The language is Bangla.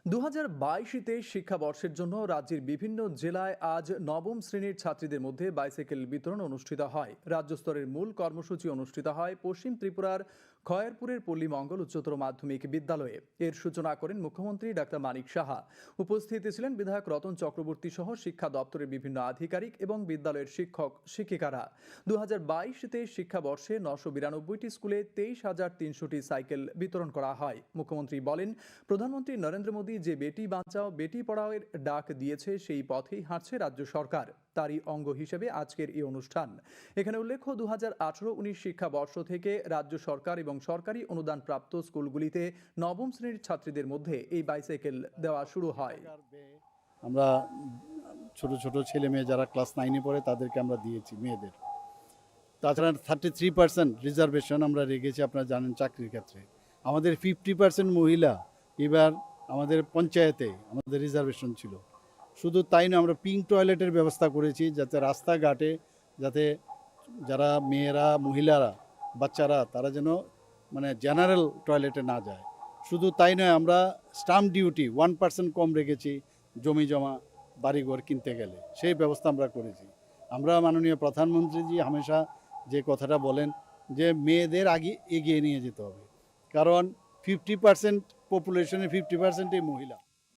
2022-তে শিক্ষাবর্ষের জন্য রাজ্যের বিভিন্ন জেলায় আজ নবম শ্রেণীর ছাত্রীদের মধ্যে বাইসাইকেল বিতরণ অনুষ্ঠিত হয়। রাজ্য স্তরের মূল কর্মসূচি অনুষ্ঠিত হয় পশ্চিম ত্রিপুরার খয়েরপুরের পল্লী মঙ্গল উচ্চতর মাধ্যমিক বিদ্যালয়ে। এর সূচনা করেন মুখ্যমন্ত্রী ডাক্তার মানিক সাহা। উপস্থিত ছিলেন বিধায়ক রতন চক্রবর্তী সহ শিক্ষা দপ্তরের বিভিন্ন আধিকারিক এবং বিদ্যালয়ের শিক্ষক শিক্ষিকারা। 2022-তে শিক্ষাবর্ষে 992টি স্কুলে 23,300টি সাইকেল বিতরণ করা হয়। মুখ্যমন্ত্রী বলেন, প্রধানমন্ত্রী নরেন্দ্র মোদী যে বেটি বাঁচাও বেটি পড়াও এর ডাক দিয়েছে সেই পথেই হাঁটছে রাজ্য সরকার। তারই অঙ্গ হিসেবে আজকের এই অনুষ্ঠান। এখানে উল্লেখ্য, 2018-19 শিক্ষাবর্ষ থেকে রাজ্য সরকার এবং সরকারি অনুদান প্রাপ্ত স্কুলগুলিতে নবম শ্রেণীর ছাত্রীদের মধ্যে এই বাইসাইকেল দেওয়া শুরু হয়। আমরা ছোট ছোট ছেলে মেয়ে যারা ক্লাস 9-এ পড়ে তাদেরকে আমরা দিয়েছি মেয়েদের। তাছাড়া 33% রিজার্ভেশন আমরা রেখেছি, আপনারা জানেন, চাকরির ক্ষেত্রে। আমাদের 50% মহিলা এবার আমাদের পঞ্চায়েতে আমাদের রিজার্ভেশন ছিল। শুধু তাই না, আমরা পিঙ্ক টয়লেটের ব্যবস্থা করেছি যাতে রাস্তাঘাটে যাতে যারা মেয়েরা মহিলারা বাচ্চারা তারা যেন জেনারেল টয়লেটে না যায়। শুধু তাই নয়, আমরা স্টাম্প ডিউটি 1% কম রেখেছি জমি জমা বাড়িঘর কিনতে গেলে, সেই ব্যবস্থা আমরা করেছি। আমরা মাননীয় প্রধানমন্ত্রীজি হামেশা যে কথাটা বলেন যে মেয়েদের আগে এগিয়ে নিয়ে যেতে হবে, কারণ 50% পপুলেশনের 50%ই মহিলা।